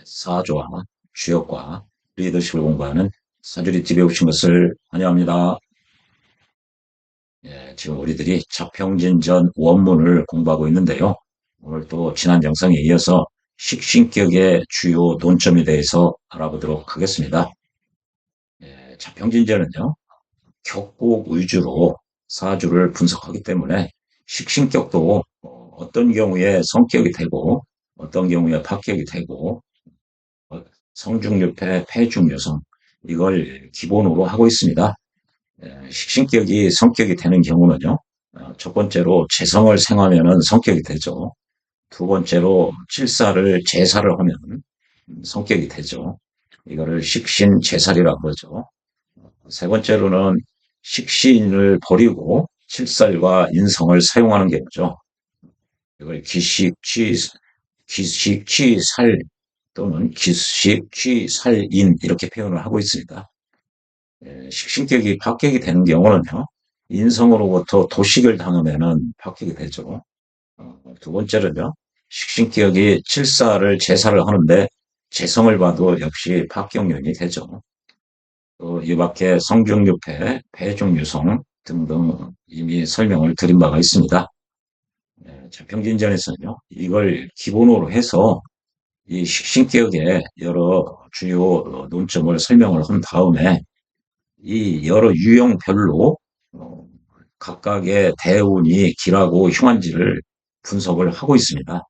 사조와 주역과 리더십을 공부하는 사주리 TV에 오신 것을 환영합니다. 지금 우리들이 자평진전 원문을 공부하고 있는데요. 오늘 또 지난 영상에 이어서 식신격의 주요 논점에 대해서 알아보도록 하겠습니다. 자평진전은요, 격국 위주로 사주를 분석하기 때문에 식신격도 어떤 경우에 성격이 되고 어떤 경우에 파격이 되고 성중유패, 폐중유성 이걸 기본으로 하고 있습니다. 식신격이 성격이 되는 경우는요. 첫 번째로 재성을 생하면은 성격이 되죠. 두 번째로 칠사를 제사를 하면 성격이 되죠. 이거를 식신제살이라고 그러죠. 세 번째로는 식신을 버리고 칠살과 인성을 사용하는 경우죠. 이걸 기식취살 또는 기식취살인 이렇게 표현을 하고 있습니다. 식신격이 파격이 되는 경우는요. 인성으로부터 도식을 당하면은 파격이 되죠. 두 번째는요. 식신격이 칠사를 제사를 하는데 재성을 봐도 역시 파격론이 되죠. 또 이 밖에 성중유패, 폐중유성 등등 이미 설명을 드린 바가 있습니다. 자평진전에서는요. 이걸 기본으로 해서 이 식신격의 여러 주요 논점을 설명을 한 다음에 이 여러 유형별로 각각의 대운이 길하고 흉한지를 분석을 하고 있습니다.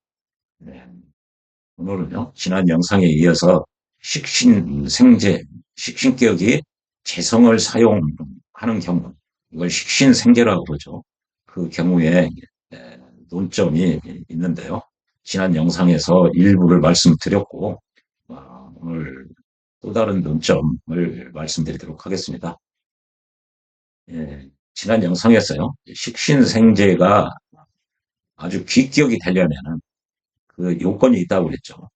네. 오늘은요, 지난 영상에 이어서 식신생재, 식신격이 재성을 사용하는 경우, 이걸 식신생재라고 그러죠. 그 경우에 논점이 있는데요. 지난 영상에서 일부를 말씀드렸고, 오늘 또 다른 논점을 말씀드리도록 하겠습니다. 지난 영상에서요, 식신생재가 아주 귀격이 되려면은 그 요건이 있다고 그랬죠.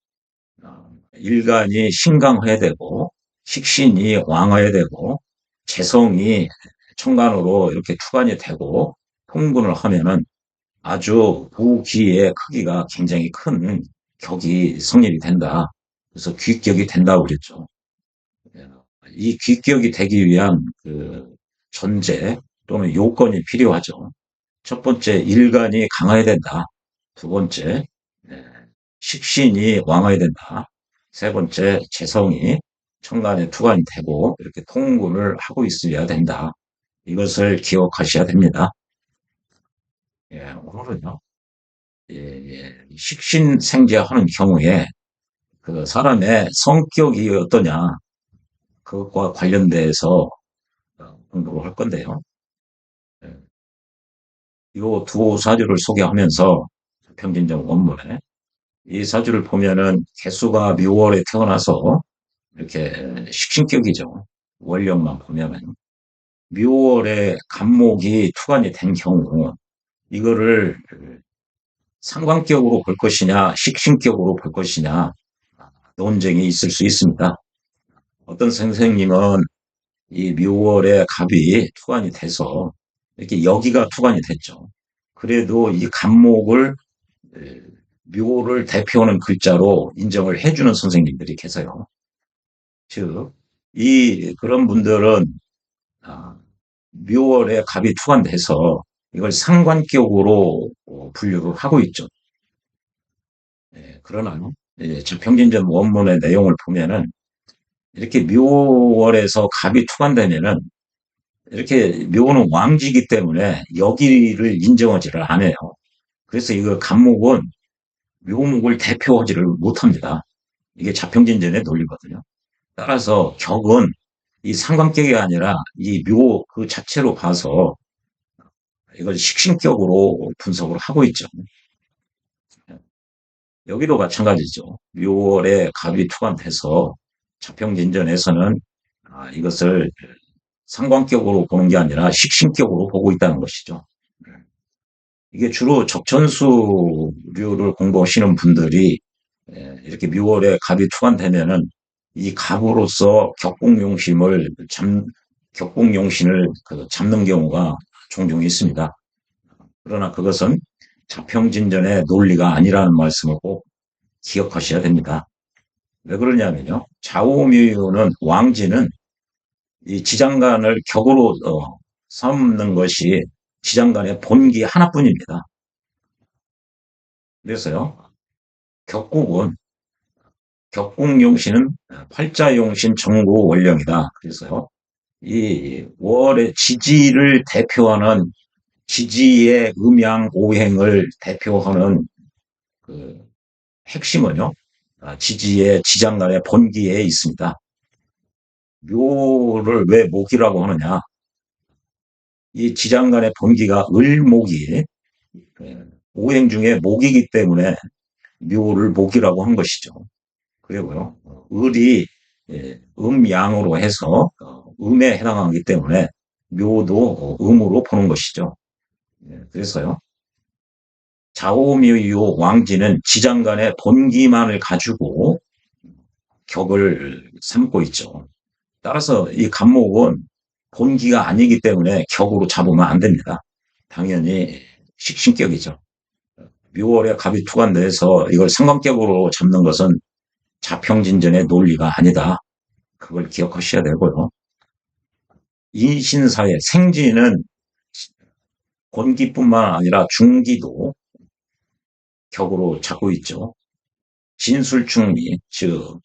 일간이 신강해야 되고, 식신이 왕해야 되고, 재성이 천간으로 이렇게 투간이 되고, 통분을 하면은 아주 부기의 크기가 굉장히 큰 격이 성립이 된다. 그래서 귀격이 된다고 그랬죠. 이 귀격이 되기 위한 그 전제 또는 요건이 필요하죠. 첫 번째, 일간이 강해야 된다. 두 번째, 식신이 왕해야 된다. 세 번째, 재성이 천간에 투관이 되고 이렇게 통분을 하고 있어야 된다. 이것을 기억하셔야 됩니다. 오늘은요, 식신생재하는 경우에 그 사람의 성격이 어떠냐, 그것과 관련돼서 공부를 할 건데요. 이 두 사주를 소개하면서 평진적 원문에 이 사주를 보면은 개수가 묘월에 태어나서 이렇게 식신격이죠. 원령만 보면은 묘월에 간목이 투관이 된 경우 이거를 상관격으로 볼 것이냐 식신격으로 볼 것이냐 논쟁이 있을 수 있습니다. 어떤 선생님은 이 묘월에 갑이 투관이 돼서 이렇게 여기가 투관이 됐죠. 그래도 이 간목을 묘를 대표하는 글자로 인정을 해주는 선생님들이 계세요. 즉, 그런 분들은 묘월에 갑이 투관돼서 이걸 상관격으로 분류를 하고 있죠. 그러나 저평진전 원문의 내용을 보면은 이렇게 묘월에서 갑이 투관되면은 이렇게 묘는 왕지이기 때문에 여기를 인정하지를 않아요. 그래서 이거 간목은 묘목을 대표하지를 못합니다. 이게 자평진전의 논리거든요. 따라서 격은 이 상관격이 아니라 이 묘 그 자체로 봐서 이걸 식신격으로 분석을 하고 있죠. 여기도 마찬가지죠. 묘월에 갑이 투관돼서 자평진전에서는 이것을 상관격으로 보는 게 아니라 식신격으로 보고 있다는 것이죠. 이게 주로 적천수류를 공부하시는 분들이 이렇게 묘월에 갑이 투관되면은 이 갑으로서 격공용신을 잡는 경우가 종종 있습니다. 그러나 그것은 자평진전의 논리가 아니라는 말씀을 꼭 기억하셔야 됩니다. 왜 그러냐면요. 좌우미유는 왕지는 이 지장간을 격으로 삼는 것이 지장간의 본기 하나뿐입니다. 그래서요. 격국은 격국용신은 팔자용신 정고원령이다. 그래서요. 이 월의 지지를 대표하는 지지의 음양 오행을 대표하는 그 핵심은요. 지지의 지장간의 본기에 있습니다. 묘를 왜 목이라고 하느냐? 이 지장간의 본기가 을목이 오행 중에 목이기 때문에 묘를 목이라고 한 것이죠. 그리고요, 을이 음양으로 해서 음에 해당하기 때문에 묘도 음으로 보는 것이죠. 그래서요, 좌오묘요 왕지는 지장간의 본기만을 가지고 격을 삼고 있죠. 따라서 이 간목은 본기가 아니기 때문에 격으로 잡으면 안 됩니다. 당연히 식신격이죠. 묘월에 갑이 투관돼서 이걸 상관격으로 잡는 것은 자평진전의 논리가 아니다. 그걸 기억하셔야 되고요. 인신사의 생지는 권기뿐만 아니라 중기도 격으로 잡고 있죠. 진술충리, 즉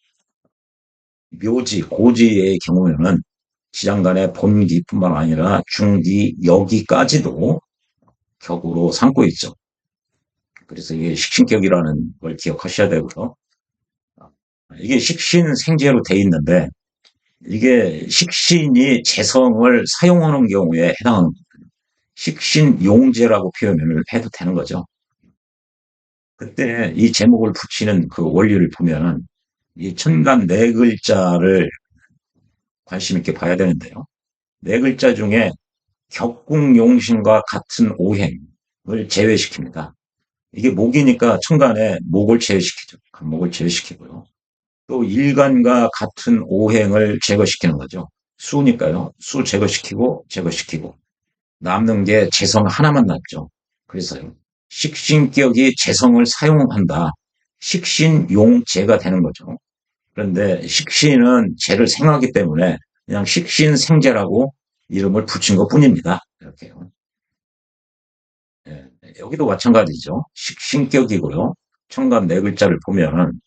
묘지, 고지의 경우에는 지장간의 본기뿐만 아니라 중기, 여기까지도 격으로 삼고 있죠. 그래서 이게 식신격이라는 걸 기억하셔야 되고요. 이게 식신생재로 돼 있는데 이게 식신이 재성을 사용하는 경우에 해당하는 식신용재라고 표현을 해도 되는 거죠. 그때 이 제목을 붙이는 그 원리를 보면은 이 천간 네 글자를 관심 있게 봐야 되는데요. 네 글자 중에 격국용신과 같은 오행을 제외시킵니다. 이게 목이니까 천간에 목을 제외시키죠. 간목을 제외시키고요. 또 일간과 같은 오행을 제거시키는 거죠. 수니까요. 수 제거시키고 제거시키고 남는 게 재성 하나만 남죠. 그래서요. 식신격이 재성을 사용한다. 식신용재가 되는 거죠. 그런데 식신은 재를 생하기 때문에 그냥 식신생재라고 이름을 붙인 것 뿐입니다. 이렇게요. 예, 여기도 마찬가지죠. 식신격이고요. 천간 네 글자를 보면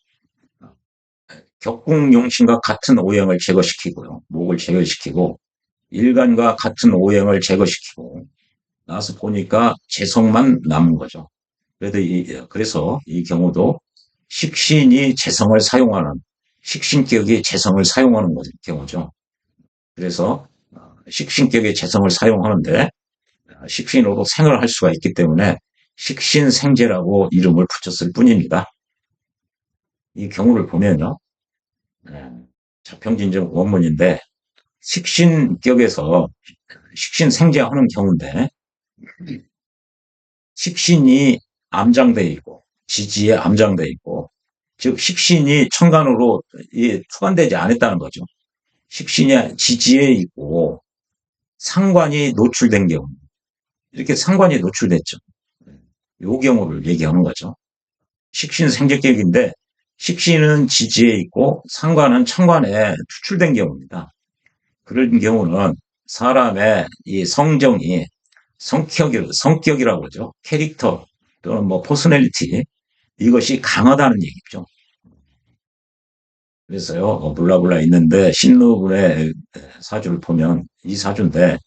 격국용신과 같은 오행을 제거시키고요. 목을 제거시키고 일간과 같은 오행을 제거시키고 나서 보니까 재성만 남은 거죠. 그래서 이 경우도 식신이 재성을 사용하는 식신격이 재성을 사용하는 경우죠. 그래서 식신격이 재성을 사용하는데 식신으로 생을 할 수가 있기 때문에 식신생재라고 이름을 붙였을 뿐입니다. 이 경우를 보면요. 자평진정 원문인데 식신격에서 식신생재하는 경우인데 식신이 암장돼 있고 지지에 암장돼 있고 즉 식신이 천간으로 투관되지 않았다는 거죠. 식신이 지지에 있고 상관이 노출된 경우 이렇게 상관이 노출됐죠. 이 경우를 얘기하는 거죠. 식신 생재격인데 식신은 지지에 있고 상관은 천간에 투출된 경우입니다. 그런 경우는 사람의 이 성정이 성격이라고 그러죠. 캐릭터 또는 뭐 퍼스널리티 이것이 강하다는 얘기죠. 그래서요, 블라블라 있는데 신루분의 사주를 보면 이 사주인데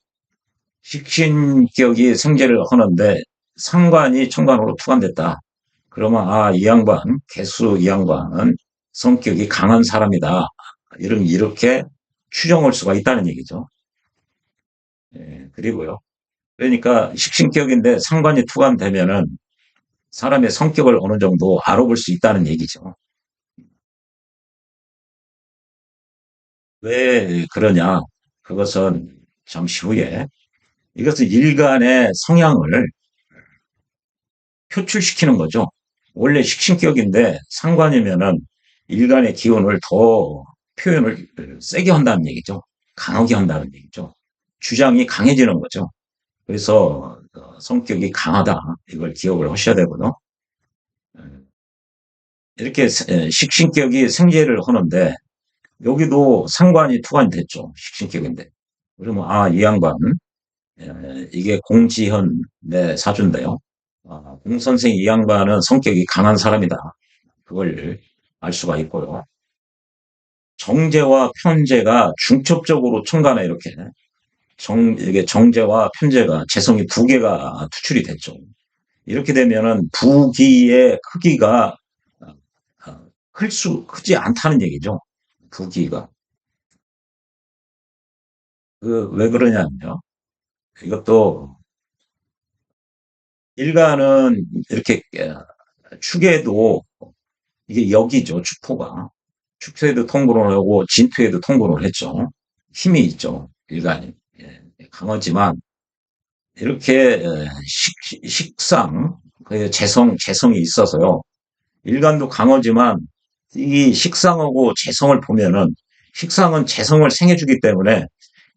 식신격이 생재를 하는데 상관이 천간으로 투관됐다. 그러면 이 양반, 개수 이 양반은 성격이 강한 사람이다. 이렇게 추정할 수가 있다는 얘기죠. 그리고요. 그러니까 식신격인데 상관이 투관되면은 사람의 성격을 어느 정도 알아볼 수 있다는 얘기죠. 왜 그러냐? 그것은 잠시 후에 이것은 일간의 성향을 표출시키는 거죠. 원래 식신격인데 상관이면은 일간의 기운을 더 표현을 세게 한다는 얘기죠. 강하게 한다는 얘기죠. 주장이 강해지는 거죠. 그래서 성격이 강하다. 이걸 기억을 하셔야 되고요. 이렇게 식신격이 생재를 하는데 여기도 상관이 투관이 됐죠. 식신격인데. 그러면 이 양반 이게 공지현의 사주인데요. 공선생 이 양반은 성격이 강한 사람이다. 그걸 알 수가 있고요. 정제와 편제가 중첩적으로 천간에 이렇게 이게 정제와 편제가 재성이 두 개가 투출이 됐죠. 이렇게 되면은 부기의 크기가 크지 않다는 얘기죠. 부기가. 왜 그러냐면요. 이것도 일간은 이렇게 축에도 이게 역이죠. 축토가. 축토에도 통분을 하고 진토에도 통분을 했죠. 힘이 있죠. 일간이. 예, 강하지만 이렇게 식상, 그 재성이 있어서요. 일간도 강하지만 이 식상하고 재성을 보면은 식상은 재성을 생해주기 때문에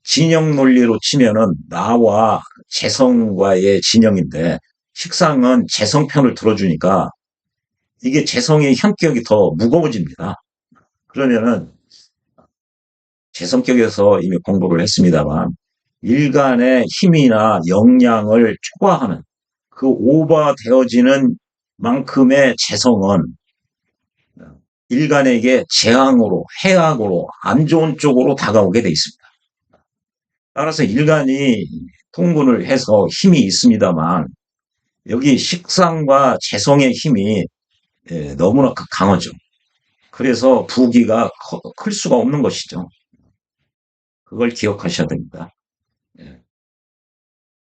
진영 논리로 치면은 나와 재성과의 진영인데 식상은 재성 편을 들어주니까 이게 재성의 현격이 더 무거워집니다. 그러면은 제 성격에서 이미 공부를 했습니다만 일간의 힘이나 역량을 초과하는 그 오버되어지는 만큼의 재성은 일간에게 재앙으로 해악으로 안 좋은 쪽으로 다가오게 돼 있습니다. 따라서 일간이 통분을 해서 힘이 있습니다만 여기 식상과 재성의 힘이 너무나 강하죠. 그래서 부기가 클 수가 없는 것이죠. 그걸 기억하셔야 됩니다. 예.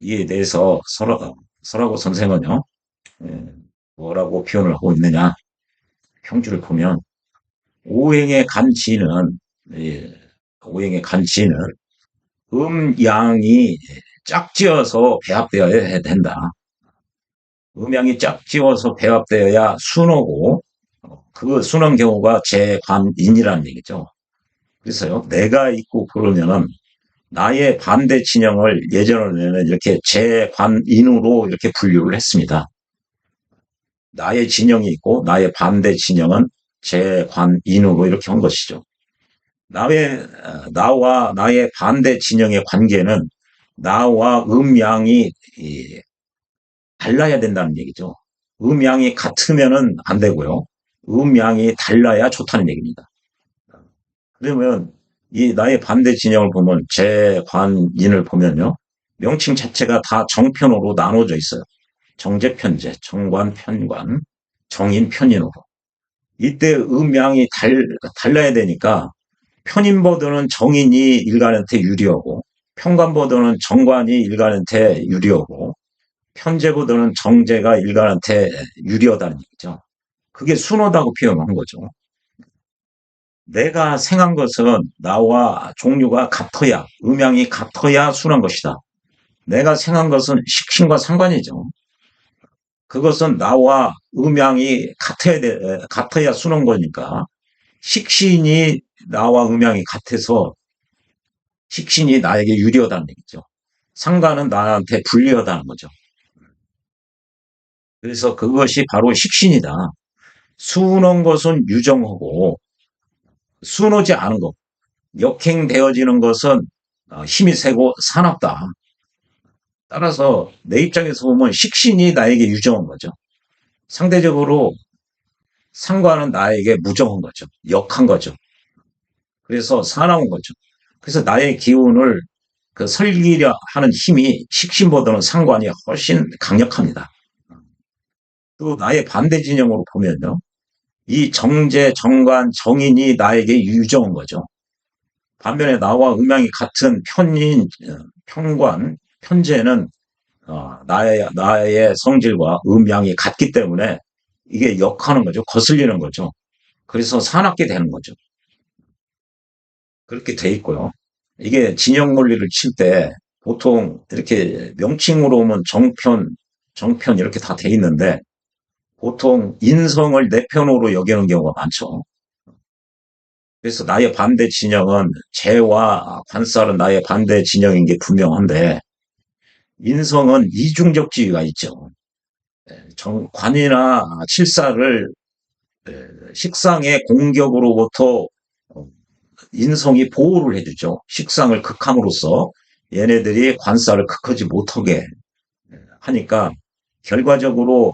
이에 대해서 설하고 선생은요, 예, 뭐라고 표현을 하고 있느냐. 평주를 보면, 오행의 간지는, 예, 오행의 간지는 음양이 짝지어서 배합되어야 된다. 음양이 짝지어서 배합되어야 순하고, 그 순한 경우가 재관인이라는 얘기죠. 그래서요, 내가 있고 그러면은 나의 반대 진영을 예전에는 이렇게 재관인으로 이렇게 분류를 했습니다. 나의 진영이 있고 나의 반대 진영은 재관인으로 이렇게 한 것이죠. 나와 나의 반대 진영의 관계는 나와 음양이 달라야 된다는 얘기죠. 음양이 같으면은 안 되고요. 음양이 달라야 좋다는 얘기입니다. 그러면 이 나의 반대 진영을 보면 재관인을 보면요. 명칭 자체가 다 정편으로 나눠져 있어요. 정제편제, 정관, 편관, 정인, 편인으로. 이때 음양이 달라야 되니까 편인보다는 정인이 일간한테 유리하고 편관보다는 정관이 일간한테 유리하고 편제보다는 정제가 일간한테 유리하다는 얘기죠. 그게 순하다고 표현한 거죠. 내가 생한 것은 나와 종류가 같아야, 음양이 같아야 순한 것이다. 내가 생한 것은 식신과 상관이죠. 그것은 나와 음양이 같아야 순한 거니까, 식신이 나와 음양이 같아서 식신이 나에게 유리하다는 얘기죠. 상관은 나한테 불리하다는 거죠. 그래서 그것이 바로 식신이다. 순한 것은 유정하고, 순하지 않은 것, 역행되어지는 것은 힘이 세고 사납다. 따라서 내 입장에서 보면 식신이 나에게 유정한 거죠. 상대적으로 상관은 나에게 무정한 거죠. 역한 거죠. 그래서 사나운 거죠. 그래서 나의 기운을 설기려 하는 힘이 식신보다는 상관이 훨씬 강력합니다. 또 나의 반대 진영으로 보면요. 이 정제, 정관, 정인이 나에게 유정한 거죠. 반면에 나와 음양이 같은 편관, 편제는 나의 성질과 음양이 같기 때문에 이게 역하는 거죠. 거슬리는 거죠. 그래서 사납게 되는 거죠. 그렇게 돼 있고요. 이게 진영 논리를 칠 때 보통 이렇게 명칭으로 오면 정편 이렇게 다 돼 있는데 보통 인성을 내 편으로 여기는 경우가 많죠. 그래서 나의 반대 진영은 재와 관살은 나의 반대 진영인 게 분명한데 인성은 이중적지위가 있죠. 관이나 칠사를 식상의 공격으로부터 인성이 보호를 해주죠. 식상을 극함으로써 얘네들이 관살을 극하지 못하게 하니까 결과적으로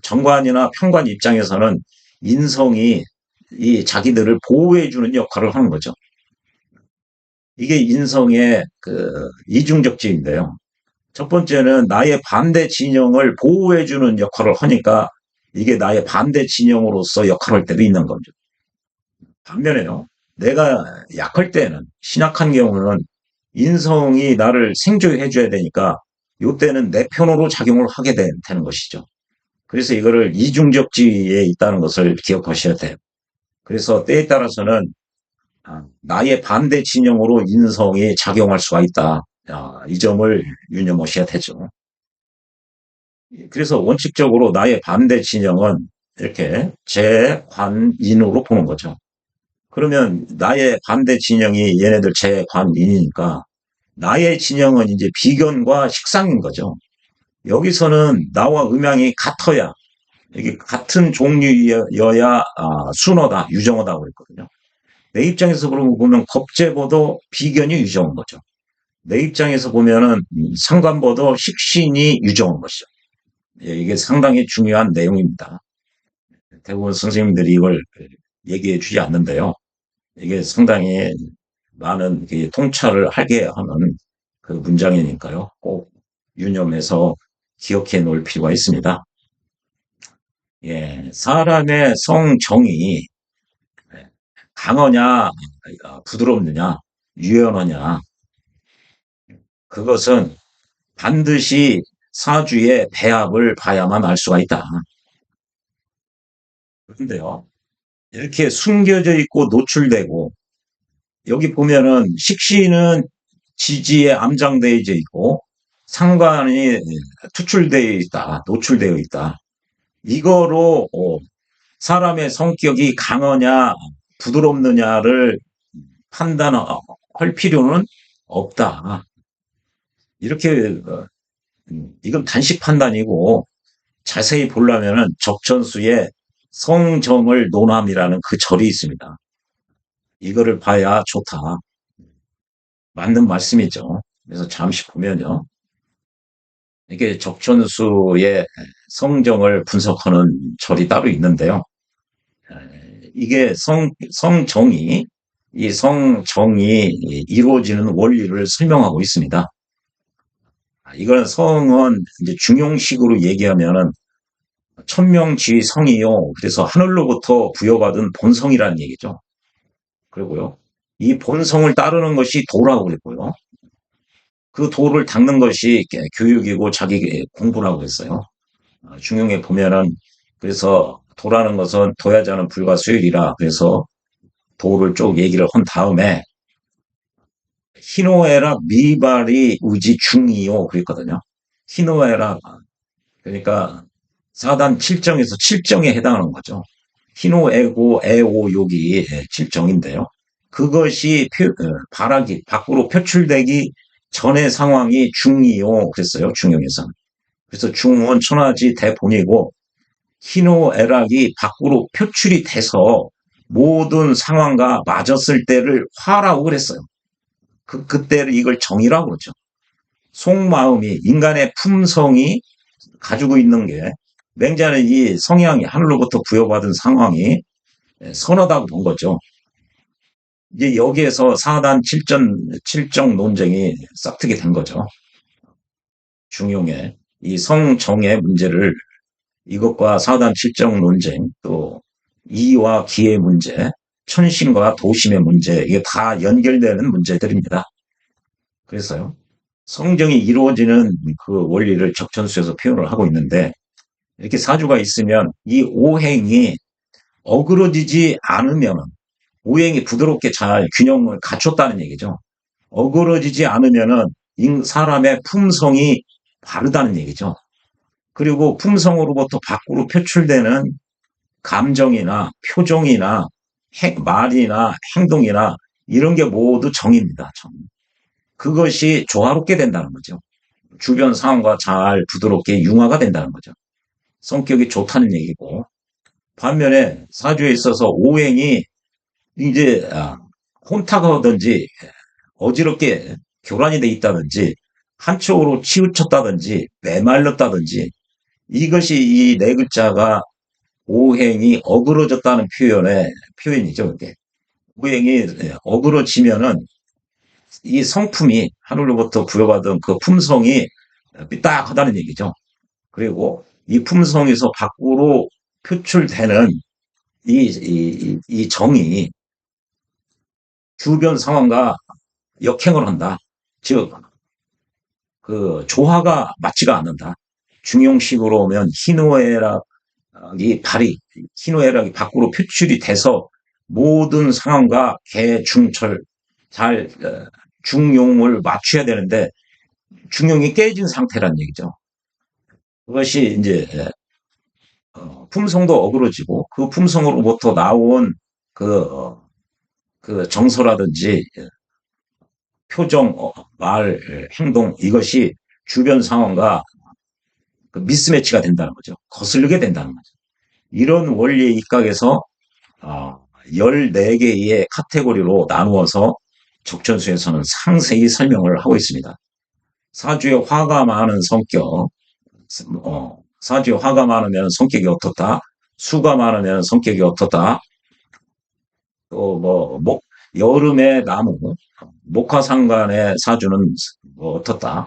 정관이나 평관 입장에서는 인성이 이 자기들을 보호해주는 역할을 하는 거죠. 이게 인성의 그 이중적지인데요. 첫 번째는 나의 반대 진영을 보호해주는 역할을 하니까 이게 나의 반대 진영으로서 역할을 할 때도 있는 거죠. 반면에요, 내가 약할 때는, 신약한 경우는 인성이 나를 생존해줘야 되니까 이때는 내 편으로 작용을 하게 되는 것이죠. 그래서 이거를 이중적지에 있다는 것을 기억하셔야 돼요. 그래서 때에 따라서는 나의 반대 진영으로 인성이 작용할 수가 있다. 이 점을 유념하셔야 되죠. 그래서 원칙적으로 나의 반대 진영은 이렇게 재관인으로 보는 거죠. 그러면 나의 반대 진영이 얘네들 재관인이니까 나의 진영은 이제 비견과 식상인 거죠. 여기서는 나와 음양이 같아야, 이게 같은 종류여야 순어다, 유정어다 그랬거든요. 내 입장에서 보면 겁재보도 비견이 유정한 거죠. 내 입장에서 보면은 상관보도 식신이 유정한 것이죠. 예, 이게 상당히 중요한 내용입니다. 대부분 선생님들이 이걸 얘기해 주지 않는데요. 이게 상당히 많은 통찰을 하게 하는 그 문장이니까요. 꼭 유념해서 기억해 놓을 필요가 있습니다. 예, 사람의 성정이 강하냐, 부드럽느냐, 유연하냐, 그것은 반드시 사주의 배합을 봐야만 알 수가 있다. 그런데요, 이렇게 숨겨져 있고 노출되고, 여기 보면은 식신은 지지에 암장되어 있고, 상관이 투출되어 있다, 노출되어 있다. 이거로 사람의 성격이 강하냐, 부드럽느냐를 판단할 필요는 없다. 이렇게 이건 단식 판단이고 자세히 보려면은 적천수에 성정을 논함이라는 그 절이 있습니다. 이거를 봐야 좋다. 맞는 말씀이죠. 그래서 잠시 보면요. 이게 적천수의 성정을 분석하는 절이 따로 있는데요. 이게 성정이, 이 성정이 이루어지는 원리를 설명하고 있습니다. 이건 성은 이제 중용식으로 얘기하면은 천명지위 성이요. 그래서 하늘로부터 부여받은 본성이라는 얘기죠. 그리고요. 이 본성을 따르는 것이 도라고 그랬고요. 그 도를 닦는 것이 교육이고 자기 공부라고 했어요. 중용에 보면은 그래서 도라는 것은 도야자는 불과 수율이라 그래서 도를 쭉 얘기를 한 다음에 희노애락 미발이 우지 중이요 그랬거든요. 희노애락 그러니까 사단 7정에서 7정에 해당하는 거죠. 희노애고 애오욕이 7정인데요. 그것이 발악이 밖으로 표출되기 전의 상황이 중이요 그랬어요. 중용에서는. 그래서 중은 천하지 대본이고 희노애락이 밖으로 표출이 돼서 모든 상황과 맞았을 때를 화라고 그랬어요. 그때를 이걸 정이라고 그러죠. 속마음이 인간의 품성이 가지고 있는 게 맹자는 이 성향이 하늘로부터 부여받은 상황이 선하다고 본 거죠. 이제 여기에서 사단 7정 논쟁이 싹트게 된 거죠. 중용의 이 성정의 문제를 이것과 사단 7정 논쟁 또 이와 기의 문제 천심과 도심의 문제 이게 다 연결되는 문제들입니다. 그래서요. 성정이 이루어지는 그 원리를 적천수에서 표현을 하고 있는데 이렇게 사주가 있으면 이 오행이 어그러지지 않으면 오행이 부드럽게 잘 균형을 갖췄다는 얘기죠. 어그러지지 않으면은 사람의 품성이 바르다는 얘기죠. 그리고 품성으로부터 밖으로 표출되는 감정이나 표정이나 말이나 행동이나 이런 게 모두 정입니다. 정. 그것이 조화롭게 된다는 거죠. 주변 상황과 잘 부드럽게 융화가 된다는 거죠. 성격이 좋다는 얘기고 반면에 사주에 있어서 오행이 이제 혼탁하든지 어지럽게 교란이 돼 있다든지 한쪽으로 치우쳤다든지 메말랐다든지 이것이 이 네 글자가 오행이 어그러졌다는 표현이죠. 이게 오행이 어그러지면은 이 성품이 하늘로부터 부여받은 그 품성이 삐딱하다는 얘기죠. 그리고 이 품성에서 밖으로 표출되는 이 정이 주변 상황과 역행을 한다. 즉, 그 조화가 맞지가 않는다. 중용식으로 오면 희노애락이 밖으로 표출이 돼서 모든 상황과 개중철 잘 중용을 맞춰야 되는데 중용이 깨진 상태란 얘기죠. 그것이 이제 품성도 어그러지고 그 품성으로부터 나온 그, 그 정서라든지 표정, 말, 행동 이것이 주변 상황과 그 미스매치가 된다는 거죠. 거슬리게 된다는 거죠. 이런 원리의 입각에서 14개의 카테고리로 나누어서 적천수에서는 상세히 설명을 하고 있습니다. 사주에 화가 많은 성격, 사주에 화가 많으면 성격이 어떻다, 수가 많으면 성격이 어떻다, 또 여름의 나무, 목화상관의 사주는 뭐 어떻다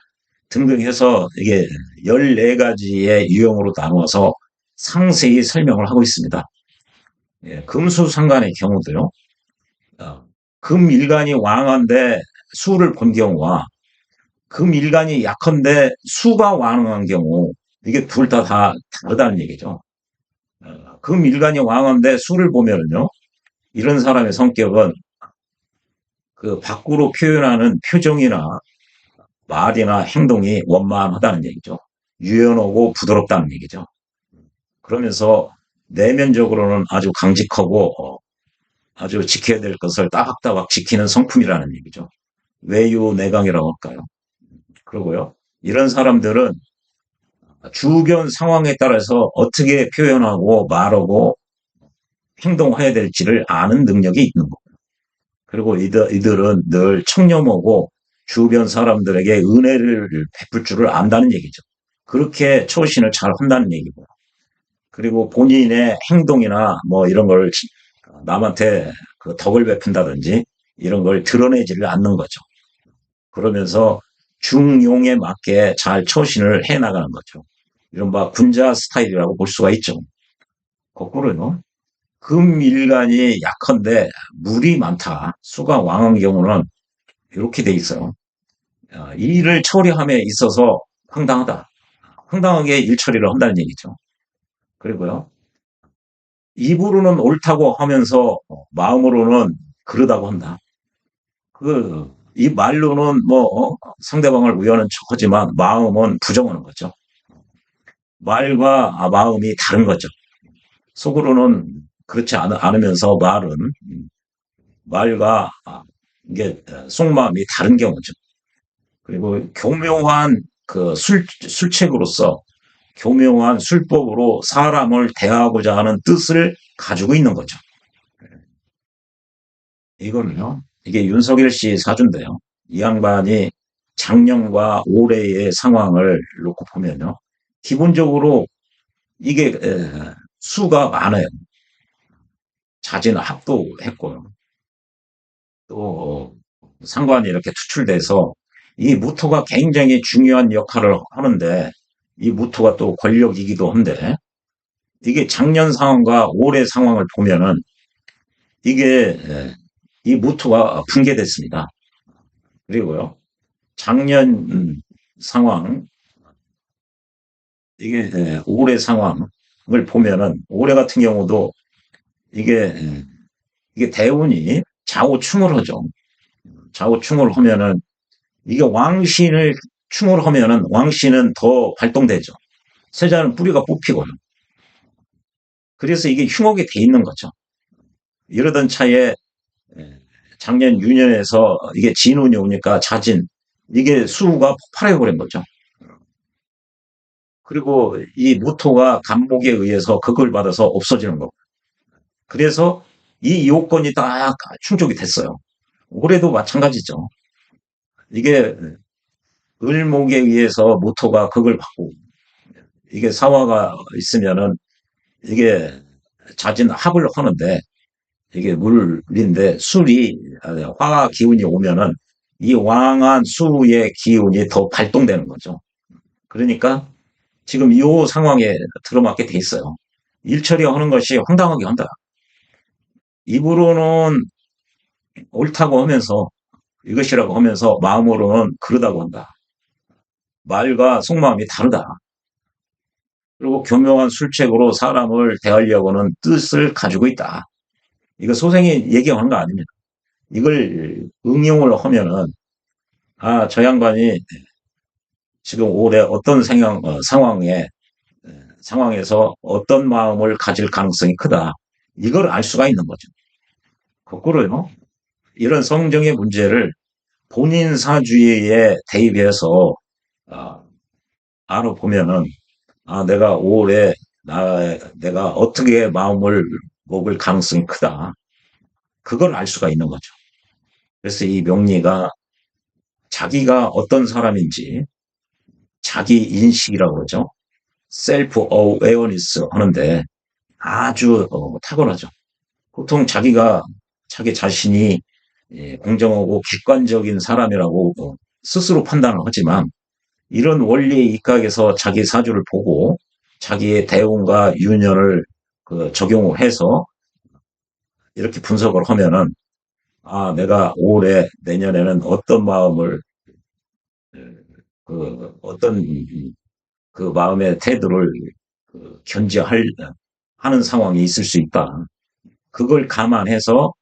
등등 해서 이게 14가지의 유형으로 나누어서 상세히 설명을 하고 있습니다. 예, 금수상관의 경우도요. 금일간이 왕한데 수를 본 경우와 금일간이 약한데 수가 왕한 경우 이게 둘 다 다르다는 얘기죠. 금일간이 왕한데 수를 보면은요. 이런 사람의 성격은 그 밖으로 표현하는 표정이나 말이나 행동이 원만하다는 얘기죠. 유연하고 부드럽다는 얘기죠. 그러면서 내면적으로는 아주 강직하고 아주 지켜야 될 것을 따박따박 지키는 성품이라는 얘기죠. 외유내강이라고 할까요? 그러고요. 이런 사람들은 주변 상황에 따라서 어떻게 표현하고 말하고 행동해야 될지를 아는 능력이 있는 거예요. 그리고 이들은 늘 청렴하고 주변 사람들에게 은혜를 베풀 줄을 안다는 얘기죠. 그렇게 처신을 잘 한다는 얘기고요. 그리고 본인의 행동이나 뭐 이런 걸 남한테 그 덕을 베푼다든지 이런 걸 드러내지를 않는 거죠. 그러면서 중용에 맞게 잘 처신을 해 나가는 거죠. 이른바 군자 스타일이라고 볼 수가 있죠. 거꾸로요. 금일간이 약한데 물이 많다. 수가 왕한 경우는 이렇게 돼 있어요. 이 일을 처리함에 있어서 황당하다. 황당하게 일 처리를 한다는 얘기죠. 그리고요. 입으로는 옳다고 하면서 마음으로는 그러다고 한다. 이 말로는 상대방을 위하는 척하지만 마음은 부정하는 거죠. 말과 마음이 다른 거죠. 속으로는 그렇지 않으면서 말과 이게 속마음이 다른 경우죠. 그리고 교묘한 그 술책으로서 교묘한 술법으로 사람을 대하고자 하는 뜻을 가지고 있는 거죠. 이거는요, 이게 윤석열 씨 사주인데요. 이 양반이 작년과 올해의 상황을 놓고 보면요. 기본적으로 이게 수가 많아요. 자진을 합도했고요. 또 상관이 이렇게 투출돼서 이 무토가 굉장히 중요한 역할을 하는데 이 무토가 또 권력이기도 한데 이게 작년 상황과 올해 상황을 보면은 이게 이 무토가 붕괴됐습니다. 그리고요. 작년 상황 이게 올해 상황을 보면은 올해 같은 경우도 이게 이게 대운이 좌우충을 하죠. 좌우충을 하면은 이게 왕신을 충을 하면은 왕신은 더 발동되죠. 세자는 뿌리가 뽑히고요. 그래서 이게 흉하게 돼 있는 거죠. 이러던 차에 작년 유년에서 이게 진운이 오니까 자진 이게 수가 폭발해 버린 거죠. 그리고 이 무토가 간목에 의해서 극을 받아서 없어지는 거고 그래서 이 요건이 딱 충족이 됐어요. 올해도 마찬가지죠. 이게 을목에 의해서 모토가 극을 받고 이게 사화가 있으면은 이게 자진 합을 하는데 이게 물인데 술이 화가 기운이 오면은 이 왕한 수의 기운이 더 발동되는 거죠. 그러니까 지금 이 상황에 들어맞게 돼 있어요. 일 처리하는 것이 황당하게 한다. 입으로는 옳다고 하면서 이것이라고 하면서 마음으로는 그러다고 한다. 말과 속마음이 다르다. 그리고 교묘한 술책으로 사람을 대하려고는 뜻을 가지고 있다. 이거 소생이 얘기하는 거 아닙니다. 이걸 응용을 하면은 저 양반이 지금 올해 어떤 상황에서 어떤 마음을 가질 가능성이 크다. 이걸 알 수가 있는 거죠. 거꾸로요. 이런 성정의 문제를 본인 사주에 대입해서 아, 알아보면은 내가 올해 내가 어떻게 마음을 먹을 가능성이 크다. 그걸 알 수가 있는 거죠. 그래서 이 명리가 자기가 어떤 사람인지 자기 인식이라고 그러죠. 셀프 어웨어니스 하는데 아주 탁월하죠. 보통 자기 자신이 공정하고 객관적인 사람이라고 스스로 판단을 하지만 이런 원리에 입각해서 자기 사주를 보고 자기의 대운과 유년을 적용을 해서 이렇게 분석을 하면은 내가 올해 내년에는 어떤 마음을 어떤 그 마음의 태도를 견지할 하는 상황이 있을 수 있다. 그걸 감안해서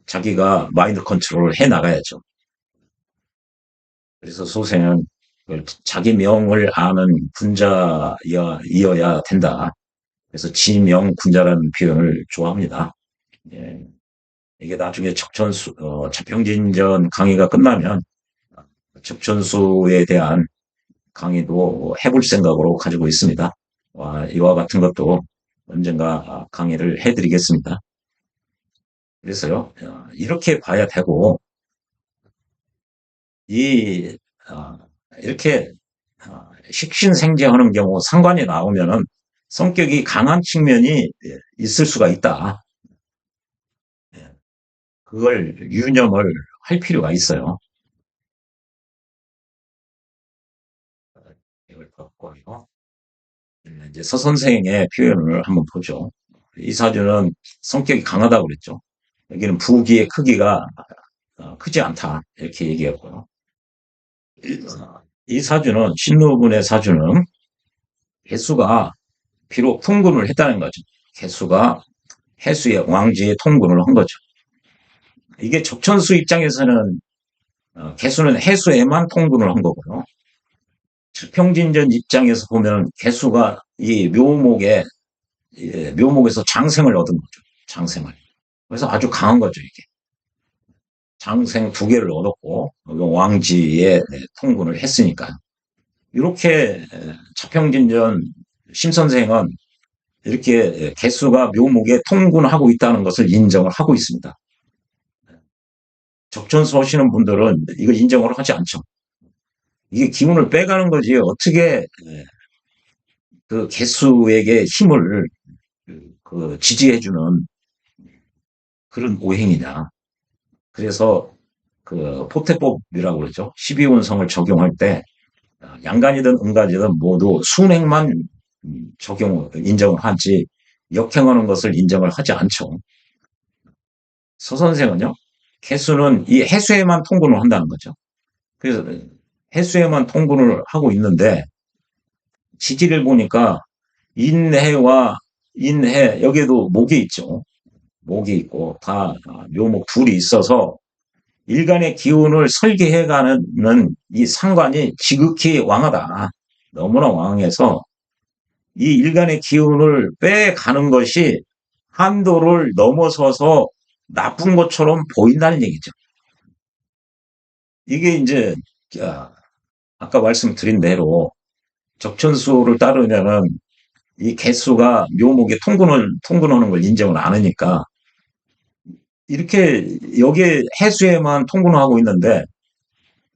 자기가 마인드 컨트롤을 해 나가야죠. 그래서 소생은 자기 명을 아는 군자이어야 된다. 그래서 지명 군자라는 표현을 좋아합니다. 예. 이게 나중에 자평진전 강의가 끝나면 척천수에 대한 강의도 해볼 생각으로 가지고 있습니다. 이와 같은 것도 언젠가 강의를 해드리겠습니다. 그래서요, 이렇게 봐야 되고, 이, 어, 이렇게 식신생재하는 경우 상관이 나오면은 성격이 강한 측면이 있을 수가 있다. 예, 그걸 유념을 할 필요가 있어요. 이걸 바꿔요. 이제 서 선생의 표현을 한번 보죠. 이 사주는 성격이 강하다고 그랬죠. 여기는 부기의 크기가 크지 않다. 이렇게 얘기했고요. 이 사주는, 신노분의 사주는 개수가 비록 통군을 했다는 거죠. 개수가 해수의 왕지에 통군을 한 거죠. 이게 적천수 입장에서는 개수는 해수에만 통군을 한 거고요. 평진전 입장에서 보면 개수가 이 묘목에서 장생을 얻은 거죠. 장생을. 그래서 아주 강한 거죠, 이게. 장생 두 개를 얻었고 왕지에 통군을 했으니까 이렇게 차평진전 심 선생은 이렇게 개수가 묘목에 통군하고 있다는 것을 인정을 하고 있습니다. 적천수 하시는 분들은 이거 인정을 하지 않죠. 이게 기운을 빼가는 거지 어떻게 그 개수에게 힘을 지지해주는 그런 오행이냐. 그래서 포태법이라고 그러죠. 12운성을 적용할 때 양간이든 음간이든 모두 순행만 인정을 하지 역행하는 것을 인정을 하지 않죠. 서 선생은요. 개수는 이 해수에만 통분을 한다는 거죠. 그래서 해수에만 통분을 하고 있는데 지지를 보니까 인해와 인해 여기에도 목이 있죠. 목이 있고 다 묘목 둘이 있어서 일간의 기운을 설계해가는 이 상관이 지극히 왕하다. 너무나 왕해서 이 일간의 기운을 빼가는 것이 한도를 넘어서서 나쁜 것처럼 보인다는 얘기죠. 이게 이제 아까 말씀드린 대로 적천수를 따르면은 이 개수가 묘목에 통근하는 걸 인정을 안 하니까 이렇게 여기에 해수에만 통근을 하고 있는데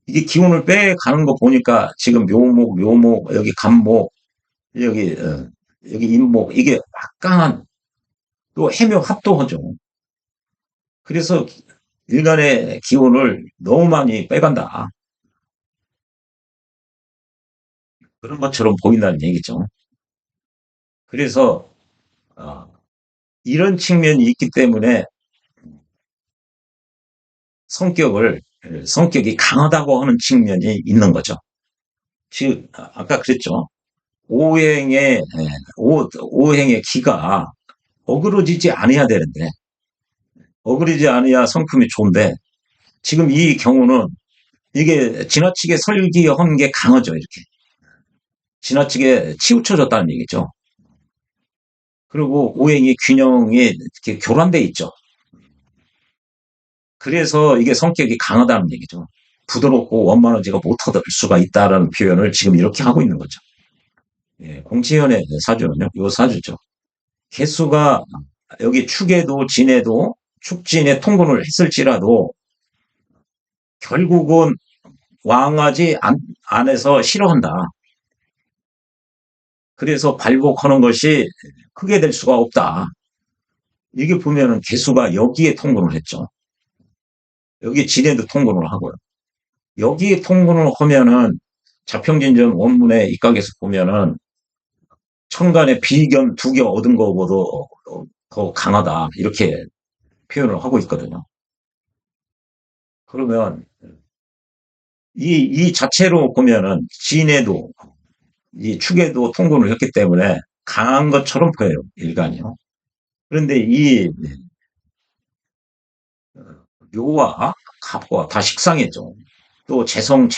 이게 기운을 빼가는 거 보니까 지금 묘목, 여기 간목, 여기, 여기 인목, 이게 막강한 또 해묘 합도하죠. 그래서 일간의 기운을 너무 많이 빼간다. 그런 것처럼 보인다는 얘기죠. 그래서, 어, 이런 측면이 있기 때문에 성격이 강하다고 하는 측면이 있는 거죠. 즉, 아까 그랬죠. 오행의, 오행의 기가 어그러지지 않아야 되는데, 어그러지지 않아야 성품이 좋은데, 지금 이 경우는 이게 지나치게 설기한 게 강하죠, 이렇게. 지나치게 치우쳐졌다는 얘기죠. 그리고 오행이 균형이 이렇게 교란돼 있죠. 그래서 이게 성격이 강하다는 얘기죠. 부드럽고 원만하지가 못할 수가 있다라는 표현을 지금 이렇게 하고 있는 거죠. 예, 공치현의 사주는요, 요 사주죠. 개수가 여기 축에도 진에도 축진에 통근을 했을지라도 결국은 왕하지 안에서 싫어한다. 그래서 발복하는 것이 크게 될 수가 없다. 이게 보면은 개수가 여기에 통근을 했죠. 여기 진에도 통근을 하고요. 여기에 통근을 하면은 자평진전 원문에 입각에서 보면은 천간의 비견 두 개 얻은 것보다 더 강하다. 이렇게 표현을 하고 있거든요. 그러면 이 자체로 보면은 진에도 이 축에도 통근을 했기 때문에 강한 것처럼 보여요. 일간이요. 그런데 이 묘와 갑과 다 식상이죠. 또 재성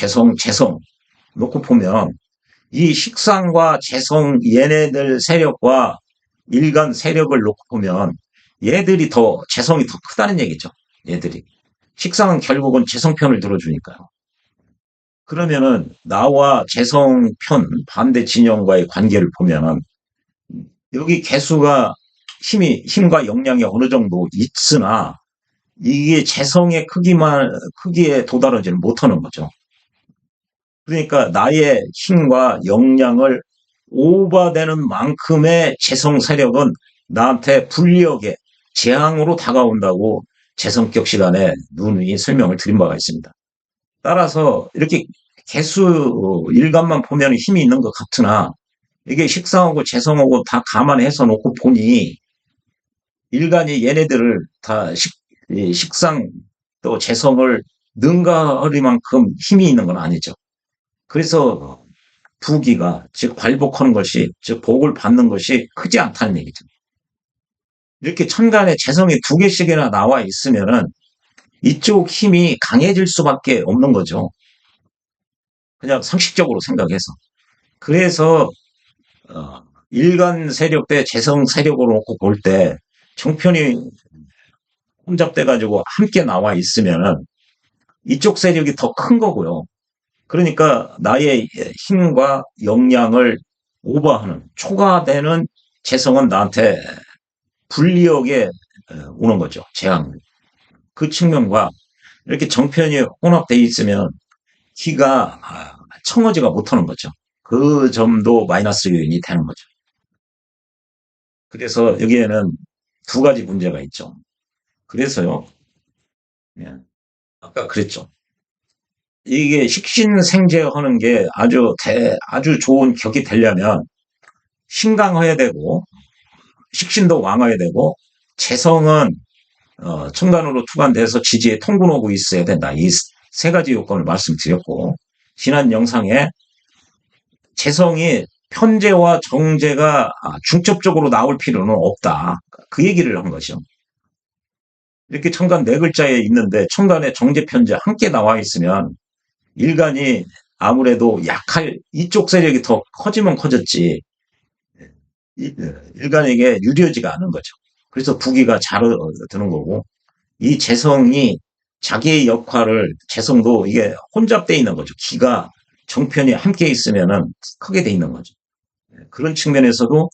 놓고 보면 이 식상과 재성 얘네들 세력과 일간 세력을 놓고 보면 얘들이 더 재성이 더 크다는 얘기죠. 얘들이. 식상은 결국은 재성편을 들어주니까요. 그러면은 나와 재성편 반대 진영과의 관계를 보면은 여기 개수가 힘과 역량이 어느 정도 있으나 이게 재성의 크기에 도달하지는 못하는 거죠. 그러니까 나의 힘과 역량을 오버되는 만큼의 재성 세력은 나한테 불리하게 재앙으로 다가온다고 재성격 시간에 누누이 설명을 드린 바가 있습니다. 따라서 이렇게 개수 일간만 보면 힘이 있는 것 같으나 이게 식상하고 재성하고 다 감안해서 놓고 보니 일간이 얘네들을 다 식상 또 재성을 능가하리만큼 힘이 있는 건 아니죠. 그래서 부기가 즉 발복하는 것이 즉 복을 받는 것이 크지 않다는 얘기죠. 이렇게 천간에 재성이 두 개씩이나 나와 있으면은 이쪽 힘이 강해질 수밖에 없는 거죠. 그냥 상식적으로 생각해서. 그래서 일간 세력 대 재성 세력으로 놓고 볼 때 정편이 혼잡돼 가지고 함께 나와 있으면은 이쪽 세력이 더 큰 거고요. 그러니까 나의 힘과 역량을 오버하는 초과되는 재성은 나한테 불리하게 오는 거죠. 재앙. 그 측면과 이렇게 정편이 혼합돼 있으면 기가 청어지가 못하는 거죠. 그 점도 마이너스 요인이 되는 거죠. 그래서 여기에는 두 가지 문제가 있죠. 그래서요, 예, 아까 그랬죠. 이게 식신생재하는 게 아주 좋은 격이 되려면 신강해야 되고 식신도 왕해야 되고 재성은 천간으로 투관돼서 지지에 통근하고 있어야 된다. 이 세 가지 요건을 말씀드렸고 지난 영상에 재성이 편재와 정재가 중첩적으로 나올 필요는 없다. 그 얘기를 한 거죠. 이렇게 천간 네 글자에 있는데 천간에 정재 편재 함께 나와 있으면 일간이 아무래도 약할 이쪽 세력이 더 커지면 커졌지 일간에게 유리하지가 않은 거죠. 그래서 부기가 잘 드는 거고 이 재성이 자기의 역할을 재성도 이게 혼잡돼 있는 거죠. 기가 정편이 함께 있으면은 크게 돼 있는 거죠. 그런 측면에서도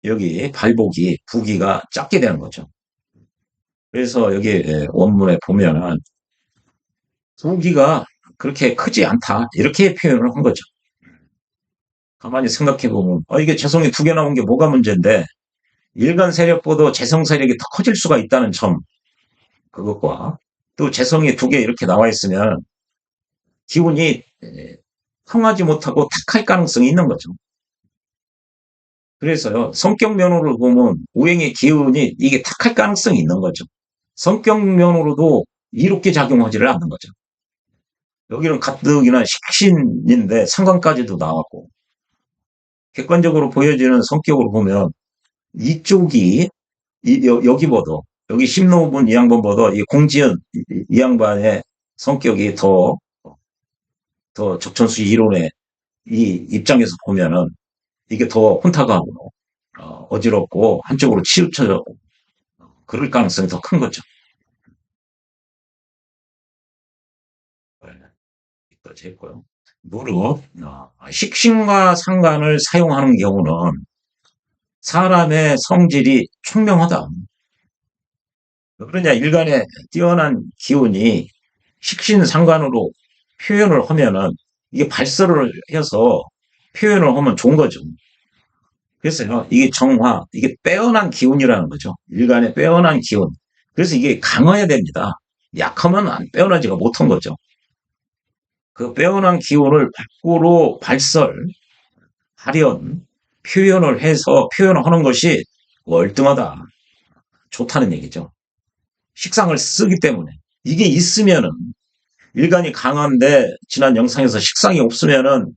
여기 발복이 부기가 작게 되는 거죠. 그래서 여기 원문에 보면은 부기가 그렇게 크지 않다 이렇게 표현을 한 거죠. 가만히 생각해 보면 이게 재성이 두 개 나온 게 뭐가 문제인데 일간 세력보다 재성 세력이 더 커질 수가 있다는 점 그것과 또 재성이 두 개 이렇게 나와 있으면 기운이 통하지 못하고 탁할 가능성이 있는 거죠. 그래서요 성격 면으로 보면 오행의 기운이 이게 탁할 가능성이 있는 거죠. 성격 면으로도 이롭게 작용하지를 않는 거죠. 여기는 가뜩이나 식신인데 상관까지도 나왔고 객관적으로 보여지는 성격으로 보면 이쪽이 여기보다 여기 심노분 이 양반보다 이 공지은 이 양반의 성격이 더 적천수 이론의 이 입장에서 보면은 이게 더 혼탁하고 어지럽고 한쪽으로 치우쳐져 그럴 가능성이 더 큰 거죠. 네, 여기까지 했고요. 무릇 식신과 상관을 사용하는 경우는 사람의 성질이 총명하다. 그러냐 일간에 뛰어난 기운이 식신상관으로 표현을 하면은 이게 발설을 해서 표현을 하면 좋은 거죠. 그래서요, 이게 정화, 이게 빼어난 기운이라는 거죠. 일간의 빼어난 기운. 그래서 이게 강해야 됩니다. 약하면 안 빼어나지가 못한 거죠. 그 빼어난 기운을 밖으로 발설, 발현, 표현을 해서 표현을 하는 것이 월등하다. 좋다는 얘기죠. 식상을 쓰기 때문에. 이게 있으면은 일간이 강한데 지난 영상에서 식상이 없으면은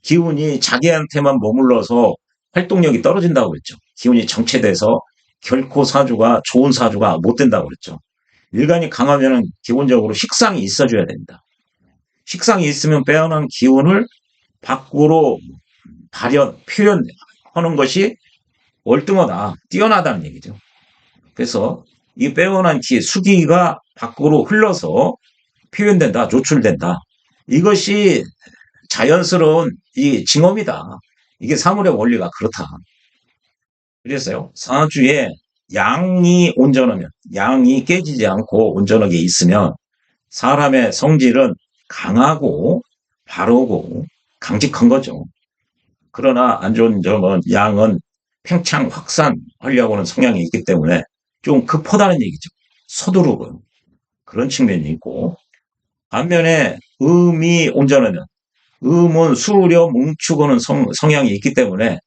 기운이 자기한테만 머물러서 활동력이 떨어진다고 그랬죠. 기운이 정체돼서 결코 사주가 좋은 사주가 못 된다고 그랬죠. 일간이 강하면은 기본적으로 식상이 있어줘야 됩니다. 식상이 있으면 빼어난 기운을 밖으로 발현, 표현하는 것이 월등하다, 뛰어나다는 얘기죠. 그래서 이 빼어난 수기가 밖으로 흘러서 표현된다, 노출된다. 이것이 자연스러운 이 징험이다. 이게 사물의 원리가 그렇다. 그래서요, 사주에 양이 온전하면, 양이 깨지지 않고 온전하게 있으면 사람의 성질은 강하고 바르고 강직한 거죠. 그러나 안 좋은 점은 양은 팽창 확산하려고 하는 성향이 있기 때문에 좀 급하다는 얘기죠. 서두르고 그런 측면이 있고 반면에 음이 온전하면 음은 수려 뭉추고는 성향이 있기 때문에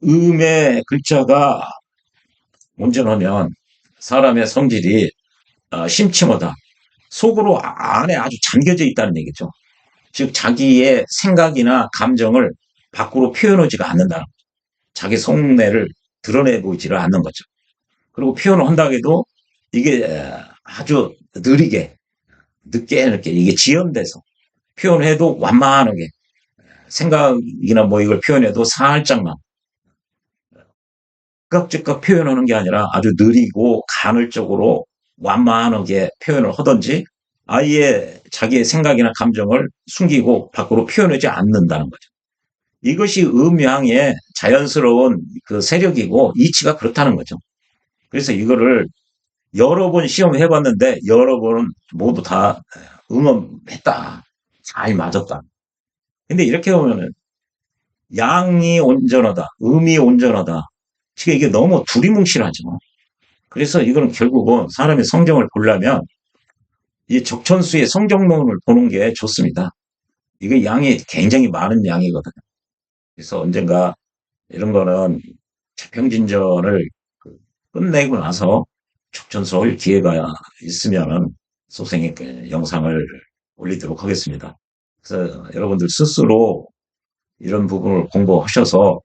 음의 글자가 온전하면 사람의 성질이 심취하다. 속으로 안에 아주 잠겨져 있다는 얘기죠. 즉 자기의 생각이나 감정을 밖으로 표현하지가 않는다는 거죠. 자기 속내를 드러내 보이지를 않는 거죠. 그리고 표현을 한다고 해도 이게 아주 느리게 늦게 이게 지연돼서 표현해도 완만하게 생각이나 뭐 이걸 표현해도 살짝만 즉각 표현하는 게 아니라 아주 느리고 간헐적으로 완만하게 표현을 하든지 아예 자기의 생각이나 감정을 숨기고 밖으로 표현하지 않는다는 거죠. 이것이 음양의 자연스러운 그 세력이고 이치가 그렇다는 거죠. 그래서 이거를 여러 번 시험해 봤는데 여러 번은 모두 다 응원했다. 잘 맞았다. 근데 이렇게 보면은 양이 온전하다, 음이 온전하다. 지금 이게 너무 두리뭉실하죠. 그래서 이거는 결국은 사람의 성정을 보려면 이 적천수의 성정론을 보는 게 좋습니다. 이게 양이 굉장히 많은 양이거든요. 그래서 언젠가 이런 거는 자평진전을 끝내고 나서 적천수 올 기회가 있으면은 소생의 영상을 올리도록 하겠습니다. 그래서 여러분들 스스로 이런 부분을 공부하셔서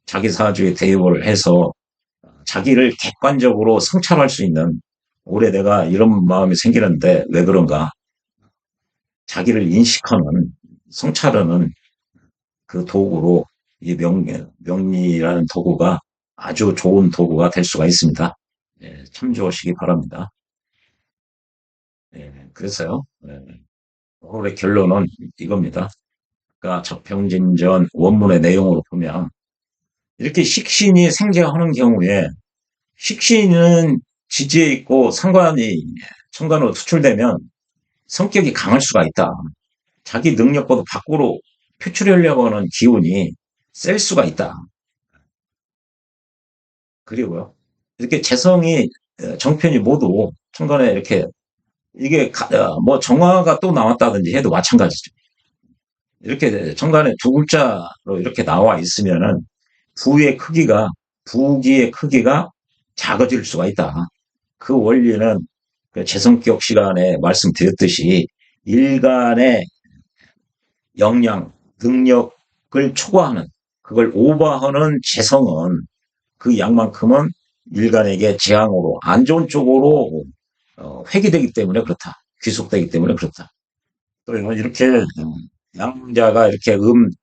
자기 사주에 대입을 해서 자기를 객관적으로 성찰할 수 있는 올해 내가 이런 마음이 생기는데 왜 그런가 자기를 인식하는 성찰하는 그 도구로 이 명리라는 도구가 아주 좋은 도구가 될 수가 있습니다. 예, 참조하시기 바랍니다. 예, 그래서요 올해 결론은 이겁니다. 그러니까 적평진전 원문의 내용으로 보면 이렇게 식신이 생재하는 경우에 식신은 지지에 있고 상관이 천간으로 투출되면 성격이 강할 수가 있다. 자기 능력보다 밖으로 표출하려고 하는 기운이 셀 수가 있다. 그리고요. 이렇게 재성이 정편이 모두 천간에 이렇게 이게 뭐 정화가 또 나왔다든지 해도 마찬가지죠. 이렇게 천간에 두 글자로 이렇게 나와 있으면은 부의 크기가 부기의 크기가 작아질 수가 있다. 그 원리는 그 재성격 시간에 말씀드렸듯이 일간의 역량, 능력을 초과하는 그걸 오버하는 재성은 그 양만큼은 일간에게 재앙으로 안 좋은 쪽으로 회귀되기 때문에 그렇다. 귀속되기 때문에 그렇다. 또 이렇게 양자가 이렇게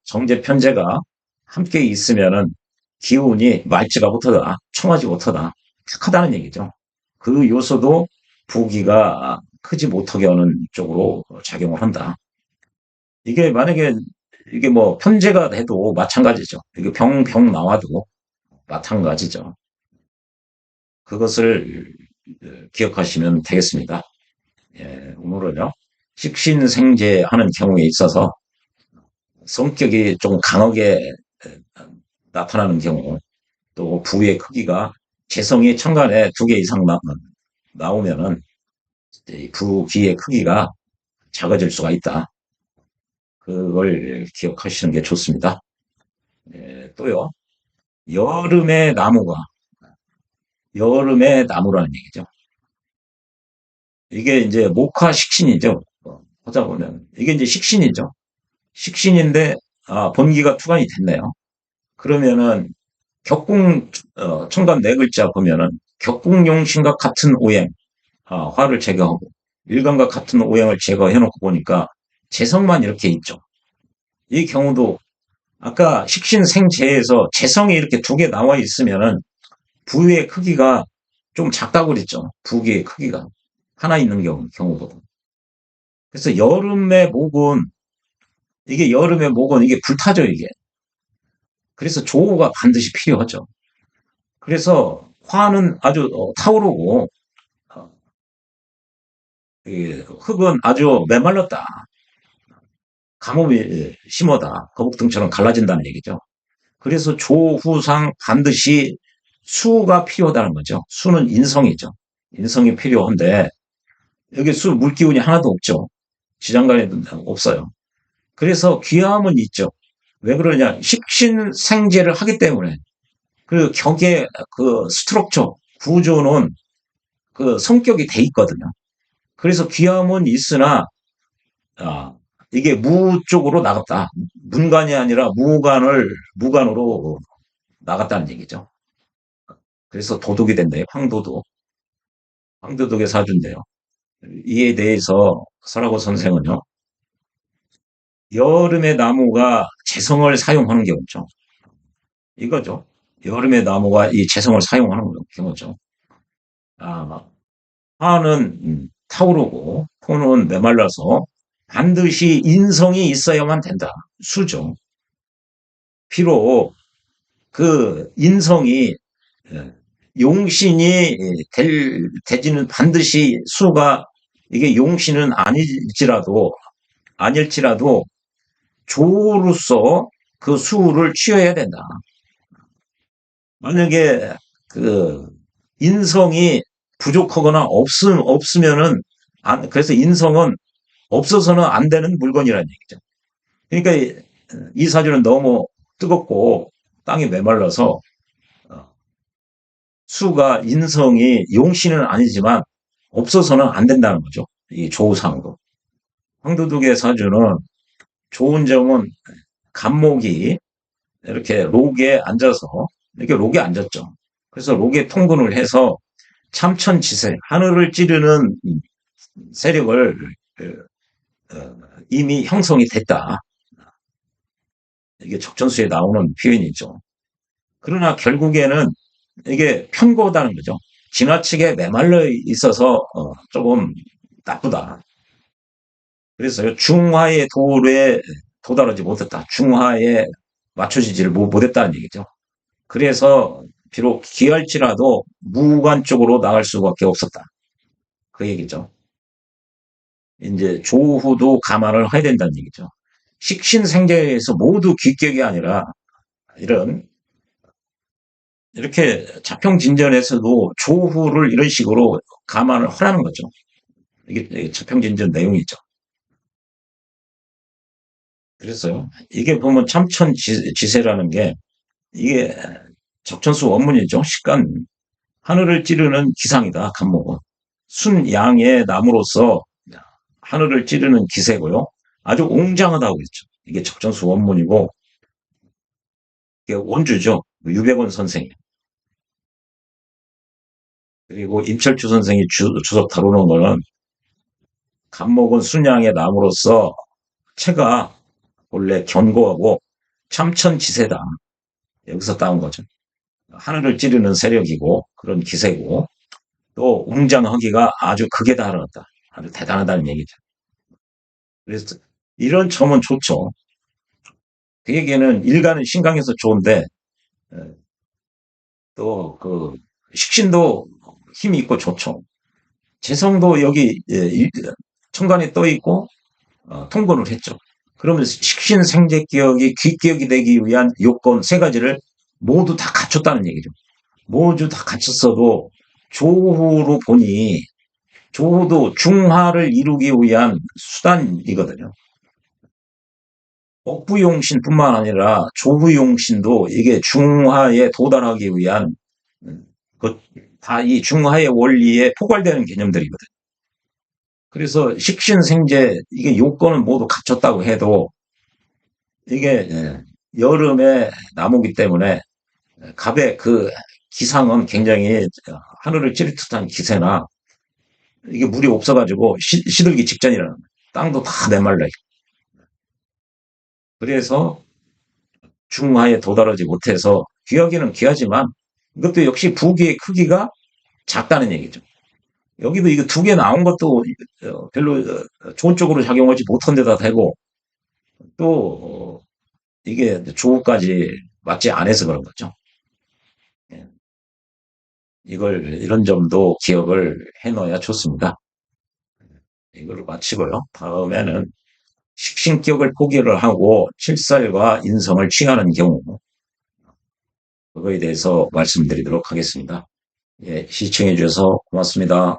정제, 편제가 함께 있으면은 기운이 맑지가 못하다, 청하지 못하다, 착하다는 얘기죠. 그 요소도 부기가 크지 못하게 하는 쪽으로 작용을 한다. 이게 만약에 이게 뭐 편제가 돼도 마찬가지죠. 이게 병 나와도 마찬가지죠. 그것을 기억하시면 되겠습니다. 예, 오늘은요. 식신생재하는 경우에 있어서 성격이 좀 강하게 나타나는 경우, 또 부의 크기가 재성이 천간에 두 개 이상 나오면은 부기의 크기가 작아질 수가 있다. 그걸 기억하시는 게 좋습니다. 예, 또요. 여름의 나무가 여름의 나무라는 얘기죠. 이게 이제 목화 식신이죠. 하다 보면 이게 이제 식신이죠. 식신인데 번기가 투간이 됐네요. 그러면은 격궁 천간 네 글자 보면은 격궁용신과 같은 오행 화를 제거하고 일간과 같은 오행을 제거해놓고 보니까 재성만 이렇게 있죠. 이 경우도 아까 식신생재에서 재성이 이렇게 두 개 나와 있으면은 부의 크기가 좀 작다고 그랬죠. 부기의 크기가 하나 있는 경우보다. 그래서 여름의 목은 이게 불타죠 이게. 그래서 조우가 반드시 필요하죠. 그래서 화는 아주 타오르고 어, 흙은 아주 메말랐다. 가뭄이 심하다. 거북등처럼 갈라진다는 얘기죠. 그래서 조후상 반드시 수가 필요하다는 거죠. 수는 인성이죠. 인성이 필요한데 여기 물기운이 하나도 없죠. 지장간에도 없어요. 그래서 귀함은 있죠. 왜 그러냐? 식신생재를 하기 때문에 그 격의 그 스트럭처 구조는 그 성격이 돼 있거든요. 그래서 귀함은 있으나 아, 이게 무 쪽으로 나갔다. 문간이 아니라 무간으로 나갔다는 얘기죠. 그래서 도둑이 된대요. 황도둑의 사주인데요. 이에 대해서 설하고 선생은요. 여름의 나무가 재성을 사용하는 경우죠. 이거죠. 여름의 나무가 이 재성을 사용하는 경우죠. 아, 화는 타오르고 토는 메말라서 반드시 인성이 있어야만 된다. 수죠. 비록 그 인성이 용신이 되지는 반드시 수가 이게 용신은 아닐지라도 조로서 그 수를 취해야 된다. 만약에 그 인성이 부족하거나 없으면은 그래서 인성은 없어서는 안 되는 물건이라는 얘기죠. 그러니까 이 사주는 너무 뜨겁고 땅이 메말라서 수가 인성이 용신은 아니지만 없어서는 안 된다는 거죠. 이 조우상으로. 황도둑의 사주는 좋은 점은 간목이 이렇게 록에 앉아서 이렇게 록에 앉았죠. 그래서 록에 통근을 해서 참천지세 하늘을 찌르는 세력을 이미 형성이 됐다. 이게 적전수에 나오는 표현이죠. 그러나 결국에는 이게 편고하다는 거죠. 지나치게 메말라 있어서 조금 나쁘다. 그래서 중화의 도에 도달하지 못했다. 중화에 맞춰지지를 못했다는 얘기죠. 그래서 비록 기할지라도 무관 쪽으로 나갈 수밖에 없었다. 그 얘기죠. 이제 조후도 감안을 해야 된다는 얘기죠. 식신생제에서 모두 기격이 아니라 이런 이렇게 자평진전에서도 조후를 이런 식으로 감안을 하라는 거죠. 이게 자평진전 내용이죠. 그래서요. 이게 보면 참천지세라는 게 이게 적천수 원문이죠. 식간 하늘을 찌르는 기상이다. 간목은 순양의 나무로서 하늘을 찌르는 기세고요. 아주 웅장하다고 그랬죠. 이게 적천수 원문이고 이게 원주죠. 유백원 선생이. 그리고 임철주 선생이 주석 다루는 거는 간목은 순양의 나무로서 체가 원래 견고하고 참천지세다. 여기서 따온 거죠. 하늘을 찌르는 세력이고 그런 기세고 또 웅장하기가 아주 극에 달하다. 아주 대단하다는 얘기죠. 그래서 이런 점은 좋죠. 그에게는 일가는 신강에서 좋은데 또 그 식신도 힘이 있고 좋죠. 재성도 여기 천간에 떠 있고 통근을 했죠. 그러면 식신생재기억이 귀기억이 되기 위한 요건 세 가지를 모두 다 갖췄다는 얘기죠. 모두 다 갖췄어도 조후로 보니 조후도 중화를 이루기 위한 수단이거든요. 억부용신뿐만 아니라 조후용신도 이게 중화에 도달하기 위한 다 이 중화의 원리에 포괄되는 개념들이거든요. 그래서 식신생재 이게 요건은 모두 갖췄다고 해도 이게 여름에 나무기 때문에 갑의 그 기상은 굉장히 하늘을 찌릿 듯한 기세나 이게 물이 없어가지고 시들기 직전이라는 거예요. 땅도 다 메말라. 그래서 중하에 도달하지 못해서 귀하기는 귀하지만 이것도 역시 부기의 크기가 작다는 얘기죠. 여기도 이거 두 개 나온 것도 별로 좋은 쪽으로 작용하지 못한 데다 대고 또 이게 조후까지 맞지 않아서 그런 거죠. 예. 이런 점도 기억을 해놓아야 좋습니다. 이걸로 마치고요. 다음에는 식신격을 포기를 하고 칠살과 인성을 취하는 경우 그거에 대해서 말씀드리도록 하겠습니다. 예, 시청해 주셔서 고맙습니다.